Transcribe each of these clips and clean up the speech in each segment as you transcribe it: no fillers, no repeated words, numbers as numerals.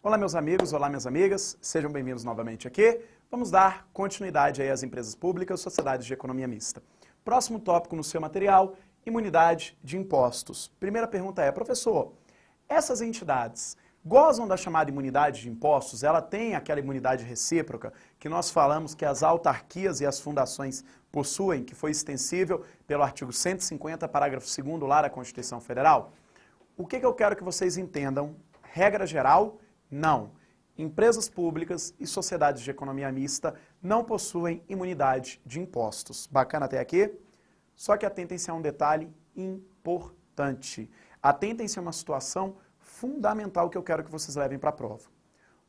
Olá meus amigos, olá minhas amigas, sejam bem-vindos novamente aqui. Vamos dar continuidade aí às empresas públicas, sociedades de economia mista. Próximo tópico no seu material, imunidade de impostos. Primeira pergunta é, professor, essas entidades gozam da chamada imunidade de impostos? Ela tem aquela imunidade recíproca que nós falamos que as autarquias e as fundações possuem, que foi extensível pelo artigo 150, parágrafo 2º lá da Constituição Federal? O que eu quero que vocês entendam? Regra geral, não. Empresas públicas e sociedades de economia mista não possuem imunidade de impostos. Bacana até aqui? Só que atentem-se a um detalhe importante. Atentem-se a uma situação fundamental que eu quero que vocês levem para a prova.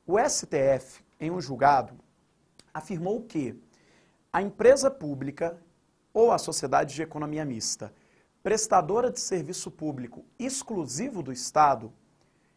O STF, em um julgado, afirmou que a empresa pública ou a sociedade de economia mista, prestadora de serviço público exclusivo do Estado,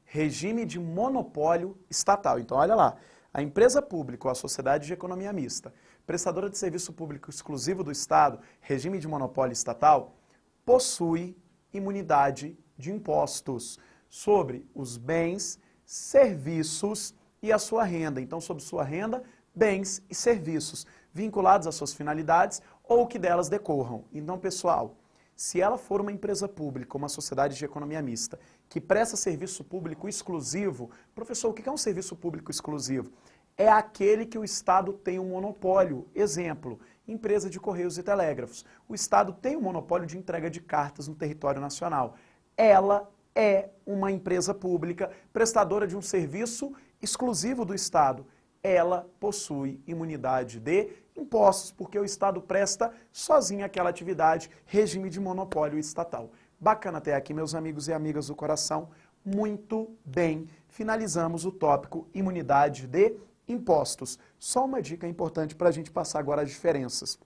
regime de monopólio estatal. Então, olha lá, a empresa pública ou a sociedade de economia mista, prestadora de serviço público exclusivo do Estado, regime de monopólio estatal, possui imunidade de impostos sobre os bens, serviços e a sua renda. Então, sobre sua renda, bens e serviços vinculados às suas finalidades ou que delas decorram. Então, pessoal, se ela for uma empresa pública, uma sociedade de economia mista, que presta serviço público exclusivo, professor, o que é um serviço público exclusivo? É aquele que o Estado tem um monopólio. Exemplo, empresa de Correios e Telégrafos. O Estado tem um monopólio de entrega de cartas no território nacional. Ela é uma empresa pública prestadora de um serviço exclusivo do Estado. Ela possui imunidade de impostos, porque o Estado presta sozinho aquela atividade, regime de monopólio estatal. Bacana até aqui, meus amigos e amigas do coração. Muito bem, finalizamos o tópico imunidade de impostos. Só uma dica importante para a gente passar agora as diferenças.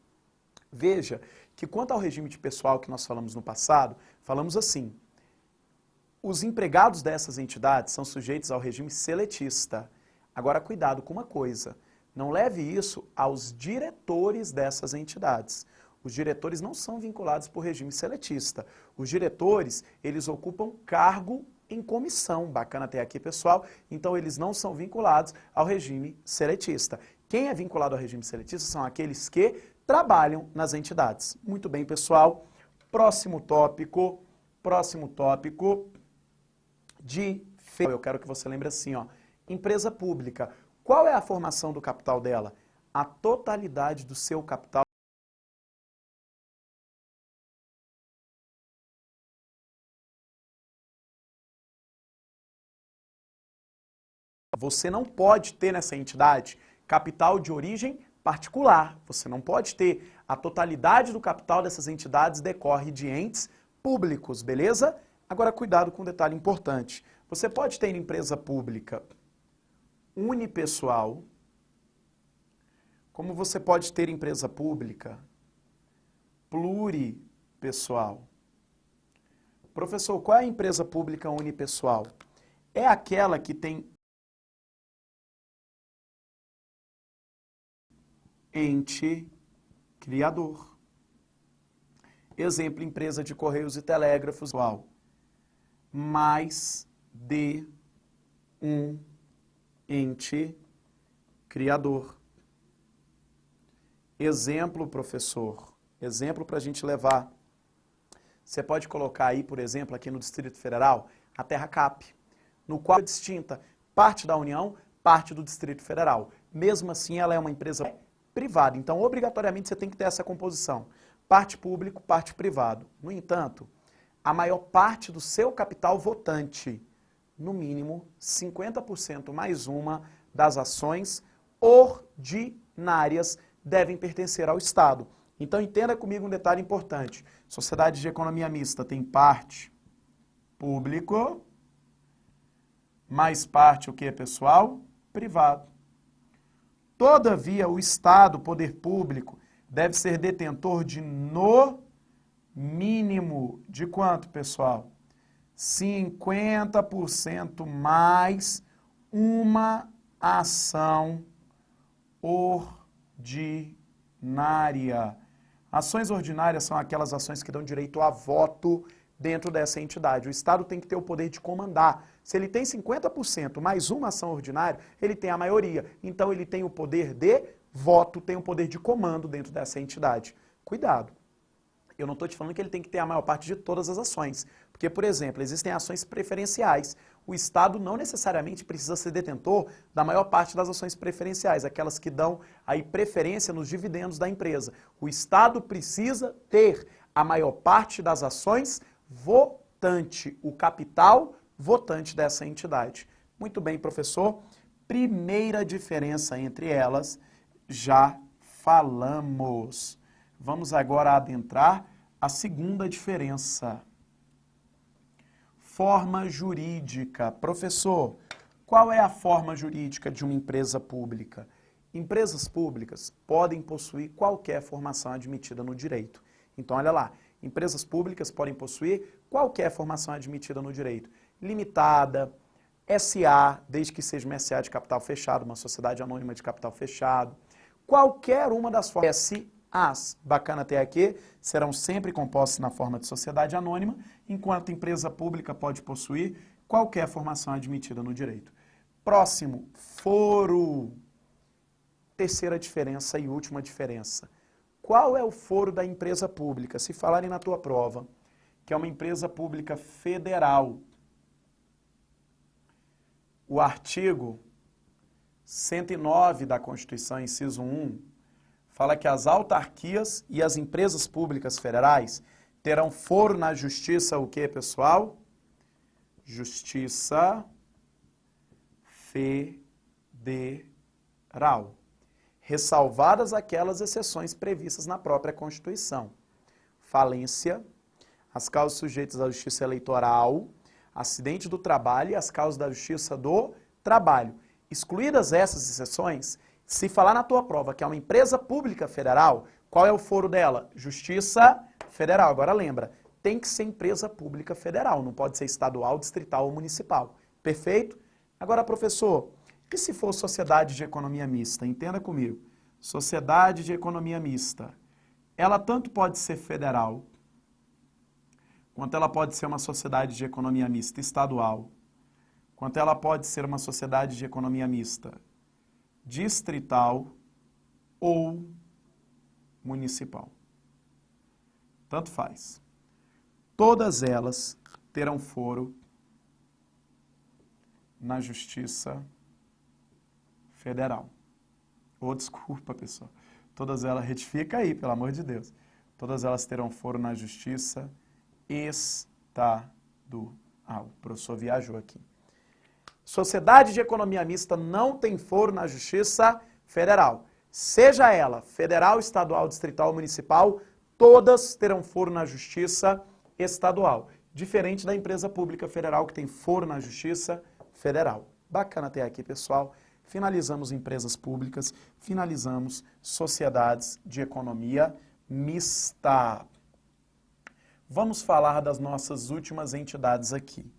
Veja que quanto ao regime de pessoal que nós falamos no passado, falamos assim, os empregados dessas entidades são sujeitos ao regime seletista. Agora, cuidado com uma coisa, não leve isso aos diretores dessas entidades. Os diretores não são vinculados por regime seletista. Os diretores, eles ocupam cargo em comissão. Bacana até aqui, pessoal. Então, eles não são vinculados ao regime seletista. Quem é vinculado ao regime seletista são aqueles que trabalham nas entidades. Muito bem, pessoal. Próximo tópico eu quero que você lembre assim, ó. Empresa pública. Qual é a formação do capital dela? A totalidade do seu capital. Você não pode ter nessa entidade capital de origem particular. Você não pode ter. A totalidade do capital dessas entidades decorre de entes públicos, beleza? Agora, cuidado com um detalhe importante. Você pode ter empresa pública unipessoal, como você pode ter empresa pública pluripessoal. Professor, qual é a empresa pública unipessoal? É aquela que tem ente criador. Exemplo, empresa de Correios e Telégrafos, mais de um ente criador. Exemplo, professor, exemplo para a gente levar. Você pode colocar aí, por exemplo, aqui no Distrito Federal, a TerraCap, no qual é distinta parte da União, parte do Distrito Federal. Mesmo assim, ela é uma empresa privada, então obrigatoriamente você tem que ter essa composição. Parte público, parte privado. No entanto, a maior parte do seu capital votante, no mínimo 50% mais uma das ações ordinárias devem pertencer ao Estado. Então entenda comigo um detalhe importante. Sociedade de economia mista tem parte público, mais parte o que, pessoal? Privado. Todavia, o Estado, o poder público, deve ser detentor de, no mínimo, de quanto, pessoal? 50% mais uma ação ordinária. Ações ordinárias são aquelas ações que dão direito a voto dentro dessa entidade. O Estado tem que ter o poder de comandar. Se ele tem 50% mais uma ação ordinária, ele tem a maioria. Então ele tem o poder de voto, tem o poder de comando dentro dessa entidade. Cuidado. Eu não estou te falando que ele tem que ter a maior parte de todas as ações. Porque, por exemplo, existem ações preferenciais. O Estado não necessariamente precisa ser detentor da maior parte das ações preferenciais, aquelas que dão aí preferência nos dividendos da empresa. O Estado precisa ter a maior parte das ações votante, o capital votante dessa entidade. Muito bem, professor. Primeira diferença entre elas, já falamos. Vamos agora adentrar a segunda diferença. Forma jurídica. Professor, qual é a forma jurídica de uma empresa pública? Empresas públicas podem possuir qualquer formação admitida no direito. Então, olha lá, empresas públicas podem possuir qualquer formação admitida no direito. Limitada, SA, desde que seja uma SA de capital fechado, uma sociedade anônima de capital fechado. Qualquer uma das formas SAs, bacana até aqui, serão sempre compostas na forma de sociedade anônima, enquanto empresa pública pode possuir qualquer formação admitida no direito. Próximo, foro. Terceira diferença e última diferença. Qual é o foro da empresa pública? Se falarem na tua prova, que é uma empresa pública federal, o artigo 109 da Constituição, inciso 1, fala que as autarquias e as empresas públicas federais terão foro na justiça, o quê, pessoal? Justiça federal. Ressalvadas aquelas exceções previstas na própria Constituição. Falência, as causas sujeitas à justiça eleitoral, acidente do trabalho e as causas da justiça do trabalho. Excluídas essas exceções, se falar na tua prova que é uma empresa pública federal, qual é o foro dela? Justiça federal. Agora lembra, tem que ser empresa pública federal, não pode ser estadual, distrital ou municipal. Perfeito? Agora, professor, e se for sociedade de economia mista? Entenda comigo. Sociedade de economia mista, ela tanto pode ser federal, quanto ela pode ser uma sociedade de economia mista estadual, quanto ela pode ser uma sociedade de economia mista distrital ou municipal. Tanto faz. Todas elas terão foro na Justiça Federal. Oh, desculpa, pessoal. Todas elas, retifica aí, pelo amor de Deus. Todas elas terão foro na Justiça Estadual. O professor viajou aqui. Sociedade de economia mista não tem foro na Justiça Federal. Seja ela federal, estadual, distrital ou municipal, todas terão foro na Justiça Estadual. Diferente da empresa pública federal que tem foro na Justiça Federal. Bacana até aqui, pessoal. Finalizamos empresas públicas, finalizamos sociedades de economia mista. Vamos falar das nossas últimas entidades aqui.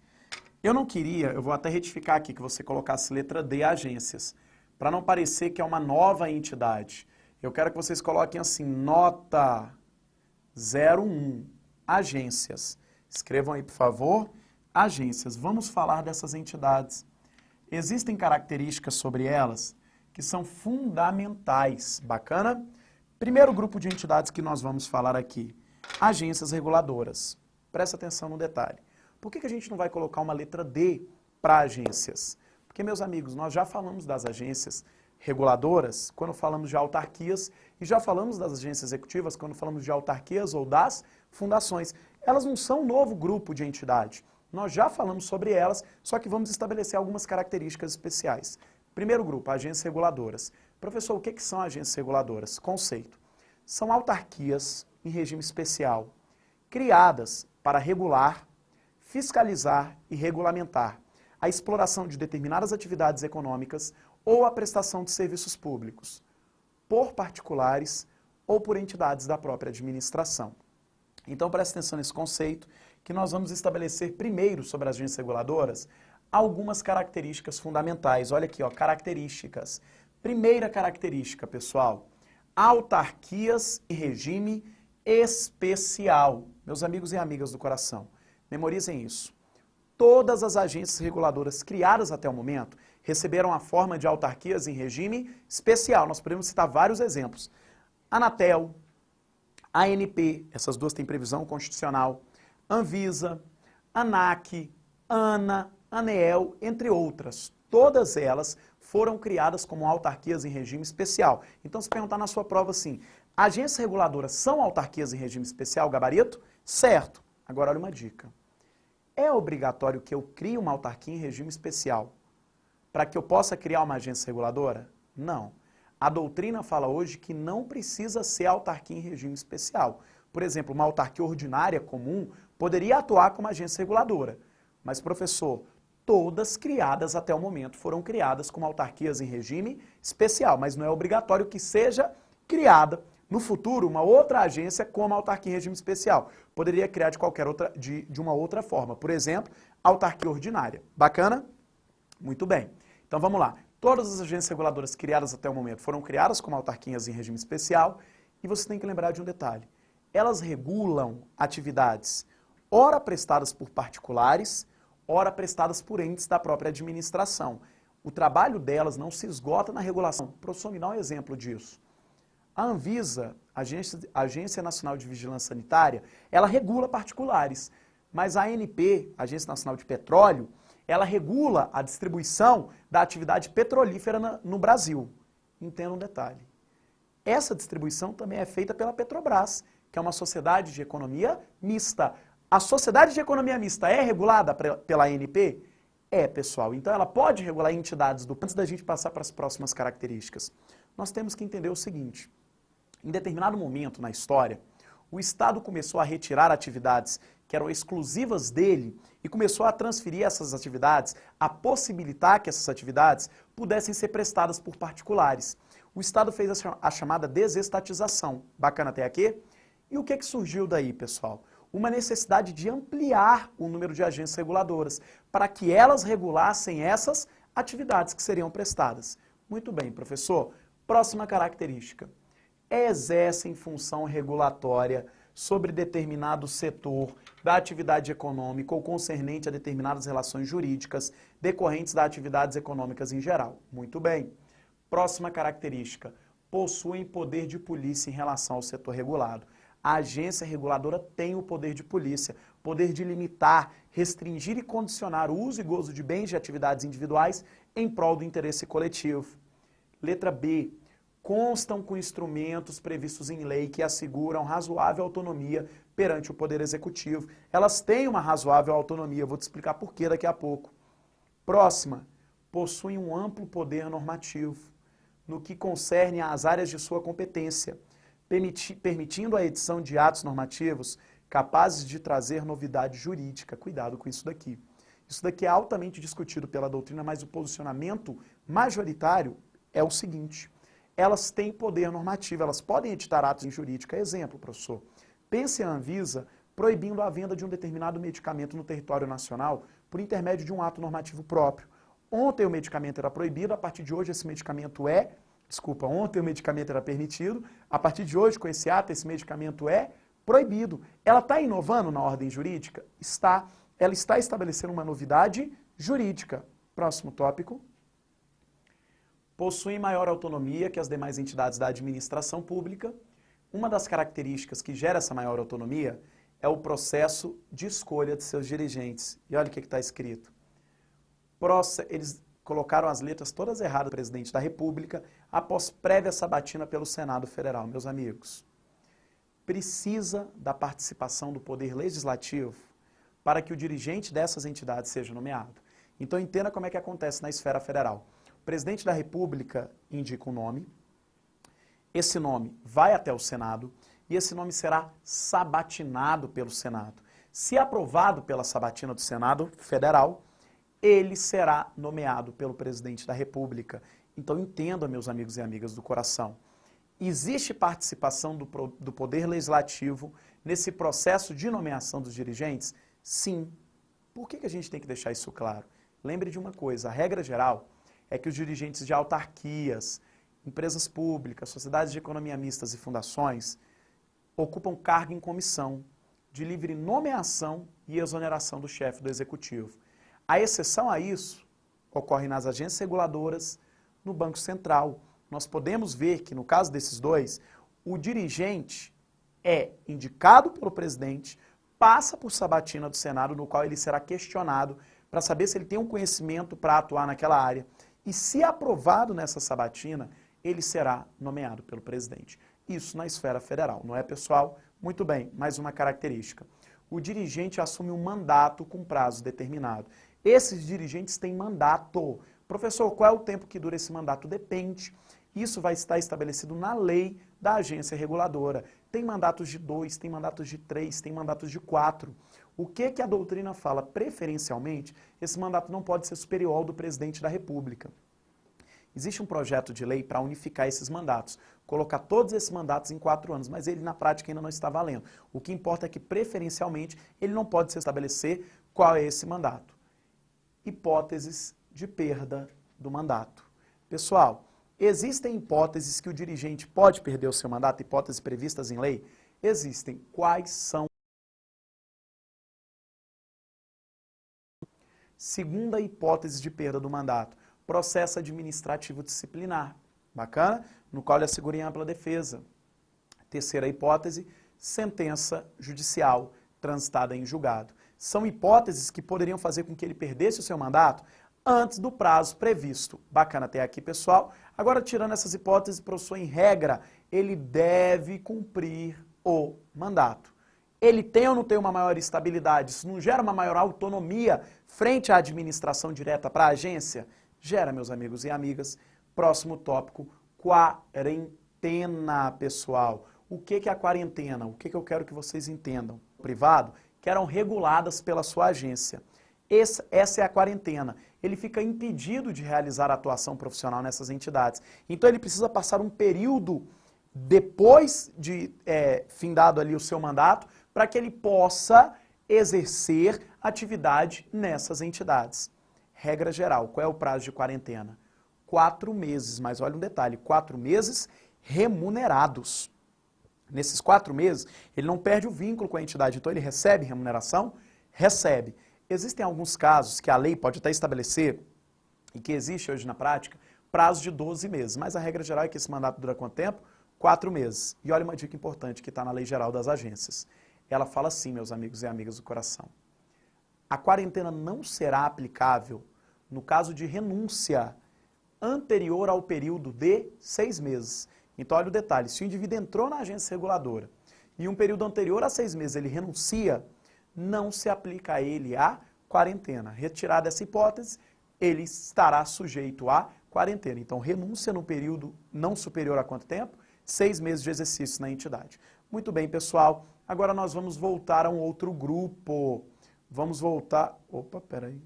Eu não queria, eu vou até retificar aqui, que você colocasse letra D, agências, para não parecer que é uma nova entidade. Eu quero que vocês coloquem assim, nota 01, agências. Escrevam aí, por favor, agências. Vamos falar dessas entidades. Existem características sobre elas que são fundamentais. Bacana? Primeiro grupo de entidades que nós vamos falar aqui, agências reguladoras. Presta atenção no detalhe. Por que a gente não vai colocar uma letra D para agências? Porque, meus amigos, nós já falamos das agências reguladoras quando falamos de autarquias e já falamos das agências executivas quando falamos de autarquias ou das fundações. Elas não são um novo grupo de entidade. Nós já falamos sobre elas, só que vamos estabelecer algumas características especiais. Primeiro grupo, agências reguladoras. Professor, o que são agências reguladoras? Conceito. São autarquias em regime especial, criadas para regular, fiscalizar e regulamentar a exploração de determinadas atividades econômicas ou a prestação de serviços públicos, por particulares ou por entidades da própria administração. Então, presta atenção nesse conceito, que nós vamos estabelecer primeiro sobre as agências reguladoras algumas características fundamentais. Olha aqui, ó, características. Primeira característica, pessoal, autarquias em regime especial. Meus amigos e amigas do coração, Memorizem isso. Todas as agências reguladoras criadas até o momento receberam a forma de autarquias em regime especial. Nós podemos citar vários exemplos. Anatel, ANP, essas duas têm previsão constitucional, Anvisa, ANAC, ANA, ANEEL, entre outras. Todas elas foram criadas como autarquias em regime especial. Então, se perguntar na sua prova assim, agências reguladoras são autarquias em regime especial, gabarito? Certo. Agora, olha uma dica. É obrigatório que eu crie uma autarquia em regime especial para que eu possa criar uma agência reguladora? Não. A doutrina fala hoje que não precisa ser autarquia em regime especial. Por exemplo, uma autarquia ordinária comum poderia atuar como agência reguladora. Mas, professor, todas criadas até o momento foram criadas como autarquias em regime especial, mas não é obrigatório que seja criada no futuro uma outra agência como autarquia em regime especial. Poderia criar de qualquer outra, de uma outra forma. Por exemplo, autarquia ordinária. Bacana? Muito bem. Então vamos lá. Todas as agências reguladoras criadas até o momento foram criadas como autarquias em regime especial e você tem que lembrar de um detalhe. Elas regulam atividades ora prestadas por particulares, ora prestadas por entes da própria administração. O trabalho delas não se esgota na regulação. Professor, me dá um exemplo disso. A Anvisa, Agência Nacional de Vigilância Sanitária, ela regula particulares, mas a ANP, Agência Nacional de Petróleo, ela regula a distribuição da atividade petrolífera no Brasil. Entenda um detalhe. Essa distribuição também é feita pela Petrobras, que é uma sociedade de economia mista. A sociedade de economia mista é regulada pela ANP? É, pessoal. Então ela pode regular entidades do... Antes da gente passar para as próximas características, nós temos que entender o seguinte. Em determinado momento na história, o Estado começou a retirar atividades que eram exclusivas dele e começou a transferir essas atividades, a possibilitar que essas atividades pudessem ser prestadas por particulares. O Estado fez a chamada desestatização. Bacana até aqui? E o que surgiu daí, pessoal? Uma necessidade de ampliar o número de agências reguladoras para que elas regulassem essas atividades que seriam prestadas. Muito bem, professor. Próxima característica. Exercem função regulatória sobre determinado setor da atividade econômica ou concernente a determinadas relações jurídicas decorrentes das atividades econômicas em geral. Muito bem. Próxima característica. Possuem poder de polícia em relação ao setor regulado. A agência reguladora tem o poder de polícia, poder de limitar, restringir e condicionar o uso e gozo de bens de atividades individuais em prol do interesse coletivo. Letra B. Constam com instrumentos previstos em lei que asseguram razoável autonomia perante o Poder Executivo. Elas têm uma razoável autonomia, vou te explicar por quê daqui a pouco. Próxima, possuem um amplo poder normativo no que concerne às áreas de sua competência, permitindo a edição de atos normativos capazes de trazer novidade jurídica. Cuidado com isso daqui. Isso daqui é altamente discutido pela doutrina, mas o posicionamento majoritário é o seguinte: elas têm poder normativo, elas podem editar atos em jurídica. Exemplo, professor, pense a Anvisa proibindo a venda de um determinado medicamento no território nacional por intermédio de um ato normativo próprio. Ontem o medicamento era proibido, a partir de hoje esse medicamento ontem o medicamento era permitido, a partir de hoje com esse ato esse medicamento é proibido. Ela está inovando na ordem jurídica? Está. Ela está estabelecendo uma novidade jurídica. Próximo tópico. Possuem maior autonomia que as demais entidades da administração pública. Uma das características que gera essa maior autonomia é o processo de escolha de seus dirigentes. E olha o que está escrito. Eles colocaram as letras todas erradas do presidente da República após prévia sabatina pelo Senado Federal. Meus amigos, precisa da participação do Poder Legislativo para que o dirigente dessas entidades seja nomeado. Então entenda como é que acontece na esfera federal. O presidente da República indica um nome, esse nome vai até o Senado e esse nome será sabatinado pelo Senado. Se aprovado pela sabatina do Senado Federal, ele será nomeado pelo presidente da República. Então entenda, meus amigos e amigas do coração, existe participação do Poder Legislativo nesse processo de nomeação dos dirigentes? Sim. Por que a gente tem que deixar isso claro? Lembre de uma coisa, a regra geral é que os dirigentes de autarquias, empresas públicas, sociedades de economia mistas e fundações ocupam cargo em comissão. de livre nomeação e exoneração do chefe do executivo. A exceção a isso ocorre nas agências reguladoras, no Banco Central. Nós podemos ver que, no caso desses dois, o dirigente é indicado pelo presidente, passa por sabatina do Senado, no qual ele será questionado para saber se ele tem um conhecimento para atuar naquela área. E se aprovado nessa sabatina, ele será nomeado pelo presidente. Isso na esfera federal, não é, pessoal? Muito bem, mais uma característica. O dirigente assume um mandato com prazo determinado. Esses dirigentes têm mandato. Professor, qual é o tempo que dura esse mandato? Depende. Isso vai estar estabelecido na lei da agência reguladora. Tem mandatos de 2, tem mandatos de 3, tem mandatos de 4. O que a doutrina fala? Preferencialmente, esse mandato não pode ser superior ao do presidente da República. Existe um projeto de lei para unificar esses mandatos, colocar todos esses mandatos em 4 anos, mas ele na prática ainda não está valendo. O que importa é que, preferencialmente, ele não pode se estabelecer qual é esse mandato. Hipóteses de perda do mandato. Pessoal, existem hipóteses que o dirigente pode perder o seu mandato, hipóteses previstas em lei? Existem. Quais são? Segunda hipótese de perda do mandato, processo administrativo disciplinar. Bacana? No qual ele assegura em ampla defesa. Terceira hipótese, sentença judicial transitada em julgado. São hipóteses que poderiam fazer com que ele perdesse o seu mandato antes do prazo previsto. Bacana até aqui, pessoal. Agora, tirando essas hipóteses, professor, em regra, ele deve cumprir o mandato. Ele tem ou não tem uma maior estabilidade? Isso não gera uma maior autonomia frente à administração direta para a agência? Gera, meus amigos e amigas. Próximo tópico, quarentena, pessoal. O que é a quarentena? O que eu quero que vocês entendam? Privado, que eram reguladas pela sua agência. Essa é a quarentena. Ele fica impedido de realizar a atuação profissional nessas entidades. Então ele precisa passar um período depois de findado ali o seu mandato para que ele possa exercer atividade nessas entidades. Regra geral, qual é o prazo de quarentena? 4 meses, mas olha um detalhe, 4 meses remunerados. Nesses 4 meses, ele não perde o vínculo com a entidade, então ele recebe remuneração? Recebe. Existem alguns casos que a lei pode até estabelecer, e que existe hoje na prática, prazo de 12 meses, mas a regra geral é que esse mandato dura quanto tempo? 4 meses. E olha uma dica importante que está na Lei Geral das Agências. Ela fala assim, meus amigos e amigas do coração. A quarentena não será aplicável no caso de renúncia anterior ao período de 6 meses. Então, olha o detalhe, se o indivíduo entrou na agência reguladora e um período anterior a 6 meses ele renuncia, não se aplica a ele a quarentena. Retirada essa hipótese, ele estará sujeito à quarentena. Então, renúncia no período não superior a quanto tempo? 6 meses de exercício na entidade. Muito bem, pessoal. Agora nós vamos voltar a um outro grupo. Vamos voltar... Opa, peraí.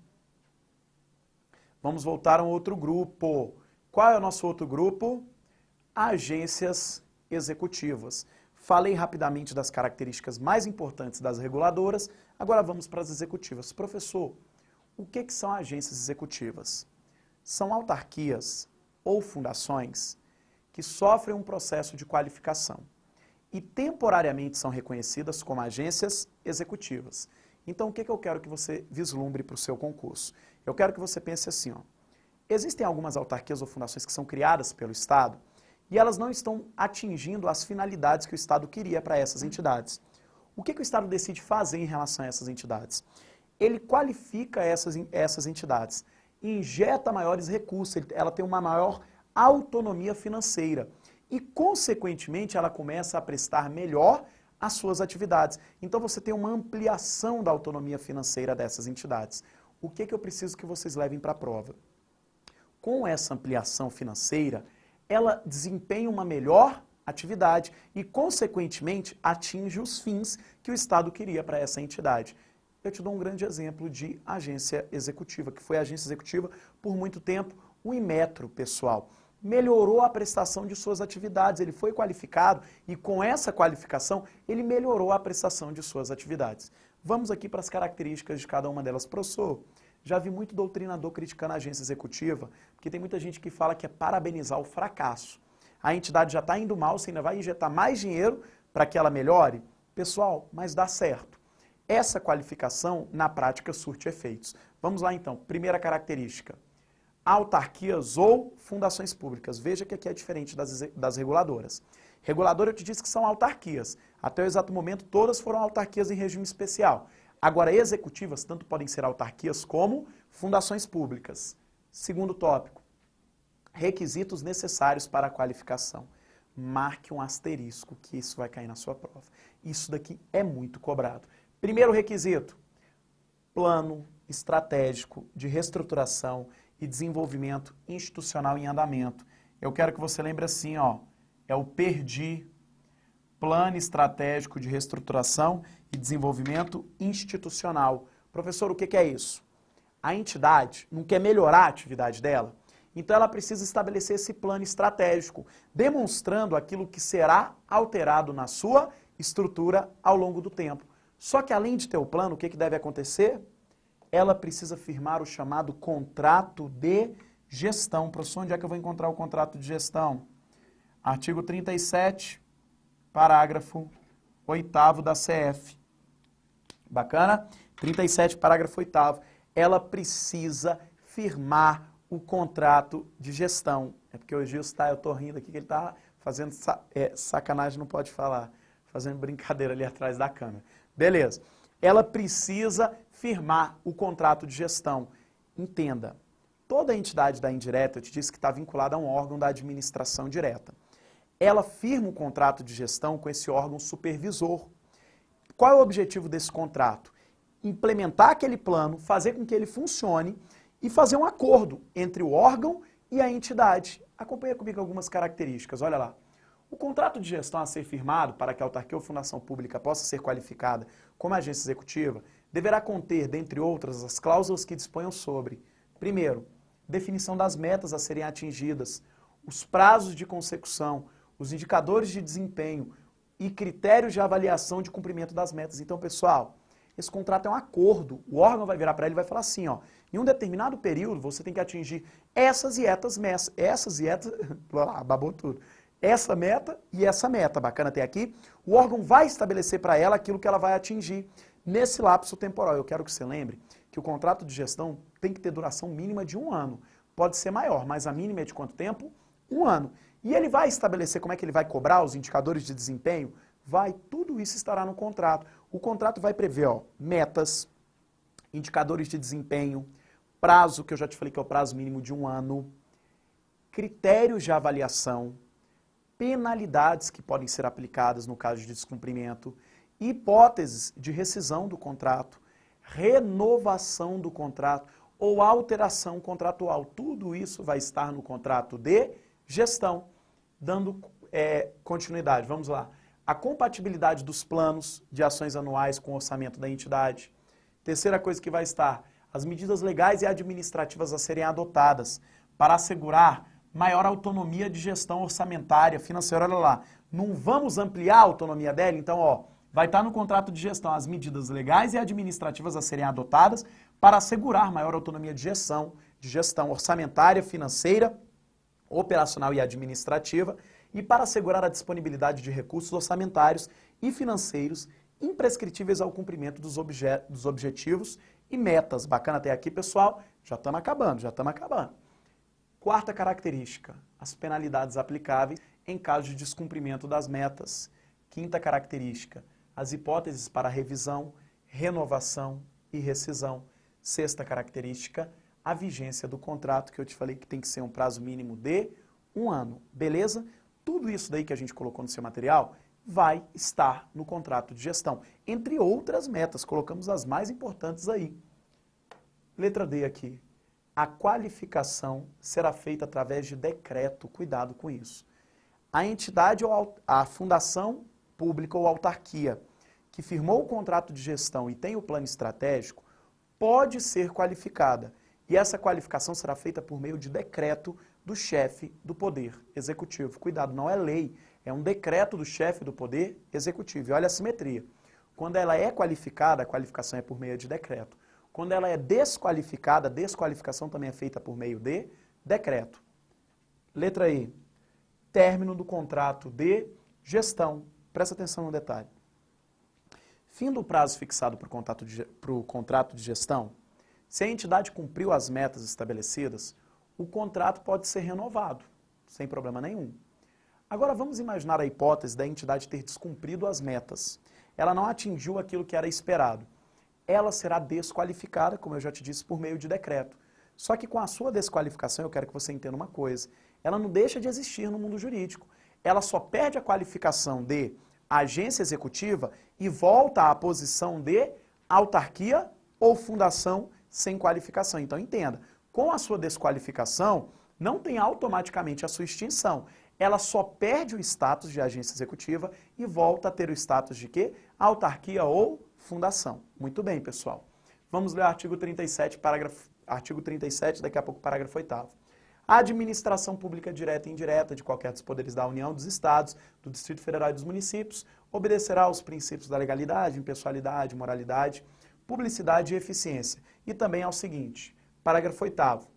Vamos voltar a um outro grupo. Qual é o nosso outro grupo? Agências executivas. Falei rapidamente das características mais importantes das reguladoras, agora vamos para as executivas. Professor, o que são agências executivas? São autarquias ou fundações que sofrem um processo de qualificação e temporariamente são reconhecidas como agências executivas. Então, o que eu quero que você vislumbre para o seu concurso? Eu quero que você pense assim, ó. Existem algumas autarquias ou fundações que são criadas pelo Estado e elas não estão atingindo as finalidades que o Estado queria para essas entidades. O que o Estado decide fazer em relação a essas entidades? Ele qualifica essas entidades, injeta maiores recursos, ela tem uma maior autonomia financeira e, consequentemente, ela começa a prestar melhor as suas atividades. Então, você tem uma ampliação da autonomia financeira dessas entidades. O que eu preciso que vocês levem para a prova? Com essa ampliação financeira, ela desempenha uma melhor atividade e, consequentemente, atinge os fins que o Estado queria para essa entidade. Eu te dou um grande exemplo de agência executiva, que foi a agência executiva por muito tempo, o Inmetro, pessoal. Melhorou a prestação de suas atividades, ele foi qualificado e com essa qualificação ele melhorou a prestação de suas atividades. Vamos aqui para as características de cada uma delas. Professor, já vi muito doutrinador criticando a agência executiva, porque tem muita gente que fala que é parabenizar o fracasso. A entidade já está indo mal, você ainda vai injetar mais dinheiro para que ela melhore? Pessoal, mas dá certo. essa qualificação na prática surte efeitos. Vamos lá então, primeira característica. Autarquias ou fundações públicas. Veja que aqui é diferente das reguladoras. Reguladora eu te disse que são autarquias. Até o exato momento todas foram autarquias em regime especial. Agora executivas tanto podem ser autarquias como fundações públicas. Segundo tópico. Requisitos necessários para a qualificação. Marque um asterisco que isso vai cair na sua prova. Isso daqui é muito cobrado. Primeiro requisito. Plano estratégico de reestruturação e desenvolvimento institucional em andamento. Eu quero que você lembre assim, ó, é o PERDI, Plano Estratégico de Reestruturação e Desenvolvimento Institucional. Professor, o que é isso? A entidade não quer melhorar a atividade dela, então ela precisa estabelecer esse plano estratégico, demonstrando aquilo que será alterado na sua estrutura ao longo do tempo. Só que além de ter o plano, o que deve acontecer? Ela precisa firmar o chamado contrato de gestão. Professor, onde é que eu vou encontrar o contrato de gestão? Artigo 37, parágrafo 8º da CF. Bacana? 37, parágrafo 8º. Ela precisa firmar o contrato de gestão. É porque o Gilson eu tô rindo aqui que ele tá fazendo sacanagem, não pode falar. Fazendo brincadeira ali atrás da câmera. Beleza. Ela precisa firmar o contrato de gestão. Entenda, toda entidade da indireta, eu te disse que está vinculada a um órgão da administração direta. Ela firma o contrato de gestão com esse órgão supervisor. Qual é o objetivo desse contrato? Implementar aquele plano, fazer com que ele funcione e fazer um acordo entre o órgão e a entidade. Acompanha comigo algumas características, olha lá. O contrato de gestão a ser firmado para que a autarquia ou fundação pública possa ser qualificada como agência executiva deverá conter, dentre outras, as cláusulas que disponham sobre, primeiro, definição das metas a serem atingidas, os prazos de consecução, os indicadores de desempenho e critérios de avaliação de cumprimento das metas. Então, pessoal, esse contrato é um acordo. O órgão vai virar para ele e vai falar assim, ó, em um determinado período você tem que atingir essas e babou tudo. Essa meta e essa meta, bacana até aqui, o órgão vai estabelecer para ela aquilo que ela vai atingir nesse lapso temporal. Eu quero que você lembre que o contrato de gestão tem que ter duração mínima de 1 ano. Pode ser maior, mas a mínima é de quanto tempo? 1 ano. E ele vai estabelecer como é que ele vai cobrar os indicadores de desempenho? Tudo isso estará no contrato. O contrato vai prever, ó, metas, indicadores de desempenho, prazo, que eu já te falei que é o prazo mínimo de 1 ano, critérios de avaliação, penalidades que podem ser aplicadas no caso de descumprimento, hipóteses de rescisão do contrato, renovação do contrato ou alteração contratual. Tudo isso vai estar no contrato de gestão. Dando continuidade, vamos lá. A compatibilidade dos planos de ações anuais com o orçamento da entidade. Terceira coisa que vai estar, as medidas legais e administrativas a serem adotadas para assegurar maior autonomia de gestão orçamentária, financeira, olha lá. Não vamos ampliar a autonomia dela? Então, ó, vai estar no contrato de gestão as medidas legais e administrativas a serem adotadas para assegurar maior autonomia de gestão orçamentária, financeira, operacional e administrativa, e para assegurar a disponibilidade de recursos orçamentários e financeiros imprescritíveis ao cumprimento dos objetivos e metas. Bacana até aqui, pessoal? Já estamos acabando. Quarta característica, as penalidades aplicáveis em caso de descumprimento das metas. Quinta característica, as hipóteses para revisão, renovação e rescisão. Sexta característica, a vigência do contrato, que eu te falei que tem que ser um prazo mínimo de 1 ano. Beleza? Tudo isso daí que a gente colocou no seu material vai estar no contrato de gestão. Entre outras metas, colocamos as mais importantes aí. Letra D aqui. A qualificação será feita através de decreto. Cuidado com isso. A entidade ou a fundação pública ou autarquia que firmou o contrato de gestão e tem o plano estratégico pode ser qualificada. E essa qualificação será feita por meio de decreto do chefe do Poder Executivo. Cuidado, não é lei, é um decreto do chefe do Poder Executivo. E olha a simetria. Quando ela é qualificada, a qualificação é por meio de decreto. Quando ela é desqualificada, a desqualificação também é feita por meio de decreto. Letra E. Término do contrato de gestão. Presta atenção no detalhe. Fim do prazo fixado para o contrato de gestão, se a entidade cumpriu as metas estabelecidas, o contrato pode ser renovado, sem problema nenhum. Agora vamos imaginar a hipótese da entidade ter descumprido as metas. Ela não atingiu aquilo que era esperado. Ela será desqualificada, como eu já te disse, por meio de decreto. Só que com a sua desqualificação, eu quero que você entenda uma coisa, ela não deixa de existir no mundo jurídico. Ela só perde a qualificação de agência executiva e volta à posição de autarquia ou fundação sem qualificação. Então entenda, com a sua desqualificação, não tem automaticamente a sua extinção. Ela só perde o status de agência executiva e volta a ter o status de quê? Autarquia ou fundação. Muito bem, pessoal. Vamos ler o artigo 37, artigo 37, daqui a pouco parágrafo 8º. A administração pública direta e indireta de qualquer dos poderes da União, dos Estados, do Distrito Federal e dos municípios obedecerá aos princípios da legalidade, impessoalidade, moralidade, publicidade e eficiência. E também ao seguinte, parágrafo 8º,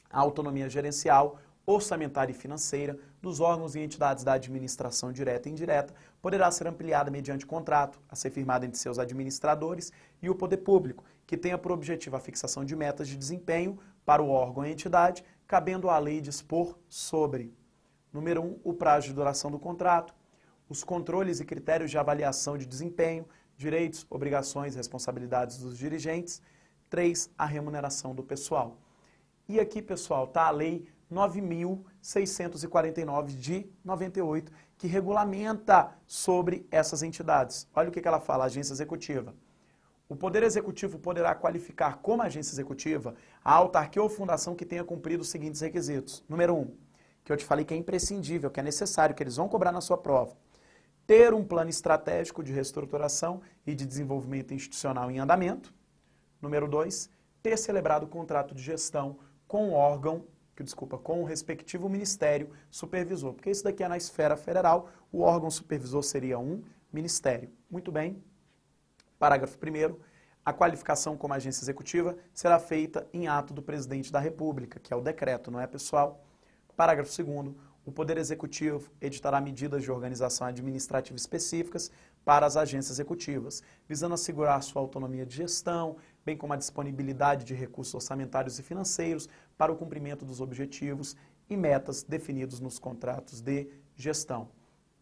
a autonomia gerencial, orçamentária e financeira dos órgãos e entidades da administração direta e indireta poderá ser ampliada mediante contrato a ser firmado entre seus administradores e o poder público, que tenha por objetivo a fixação de metas de desempenho para o órgão e entidade, cabendo à lei dispor sobre: número 1, o prazo de duração do contrato, os controles e critérios de avaliação de desempenho, direitos, obrigações e responsabilidades dos dirigentes, 3, a remuneração do pessoal. E aqui, pessoal, está a lei 9.649 de 98, que regulamenta sobre essas entidades. Olha o que ela fala, agência executiva. O Poder Executivo poderá qualificar como agência executiva a autarquia ou fundação que tenha cumprido os seguintes requisitos. Número 1, que eu te falei que é imprescindível, que é necessário, que eles vão cobrar na sua prova. Ter um plano estratégico de reestruturação e de desenvolvimento institucional em andamento. Número 2, ter celebrado o contrato de gestão com o órgão, com o respectivo ministério supervisor, porque isso daqui é na esfera federal, o órgão supervisor seria um ministério. Muito bem. Parágrafo 1º, a qualificação como agência executiva será feita em ato do presidente da República, que é o decreto, não é, pessoal? Parágrafo 2º, o Poder Executivo editará medidas de organização administrativa específicas para as agências executivas, visando assegurar sua autonomia de gestão, bem como a disponibilidade de recursos orçamentários e financeiros para o cumprimento dos objetivos e metas definidos nos contratos de gestão.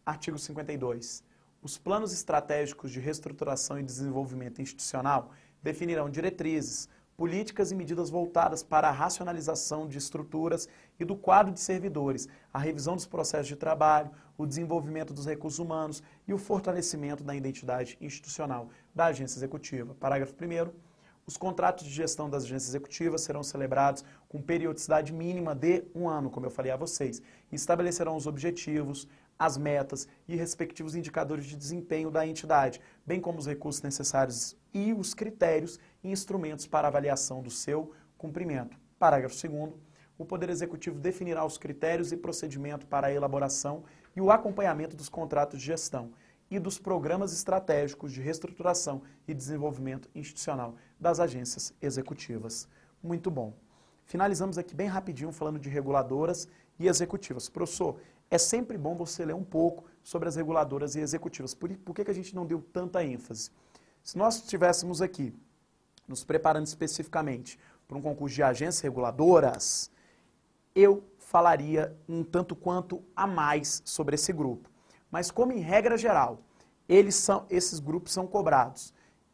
Artigo 52. Os planos estratégicos de reestruturação e desenvolvimento institucional definirão diretrizes, políticas e medidas voltadas para a racionalização de estruturas e do quadro de servidores, a revisão dos processos de trabalho, o desenvolvimento dos recursos humanos e o fortalecimento da identidade institucional da agência executiva. Parágrafo 1º. Os contratos de gestão das agências executivas serão celebrados com periodicidade mínima de 1 ano, como eu falei a vocês, e estabelecerão os objetivos, as metas e respectivos indicadores de desempenho da entidade, bem como os recursos necessários e os critérios e instrumentos para avaliação do seu cumprimento. Parágrafo 2º. O Poder Executivo definirá os critérios e procedimento para a elaboração e o acompanhamento dos contratos de gestão e dos programas estratégicos de reestruturação e desenvolvimento institucional das agências executivas. Muito bom. Finalizamos aqui bem rapidinho falando de reguladoras e executivas. Professor, é sempre bom você ler um pouco sobre as reguladoras e executivas. Por que a gente não deu tanta ênfase? Se nós estivéssemos aqui nos preparando especificamente para um concurso de agências reguladoras, eu falaria um tanto quanto a mais sobre esse grupo. Mas como em regra geral, esses grupos são cobrados.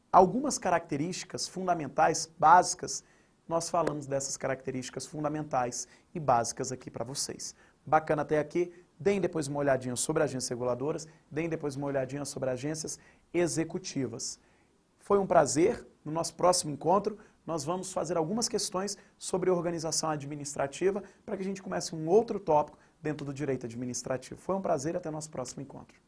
Algumas características fundamentais, básicas, nós falamos dessas características fundamentais e básicas aqui para vocês. Bacana até aqui, deem depois uma olhadinha sobre agências reguladoras, deem depois uma olhadinha sobre agências executivas. Foi um prazer. No nosso próximo encontro, nós vamos fazer algumas questões sobre organização administrativa para que a gente comece um outro tópico dentro do direito administrativo. Foi um prazer, até o nosso próximo encontro.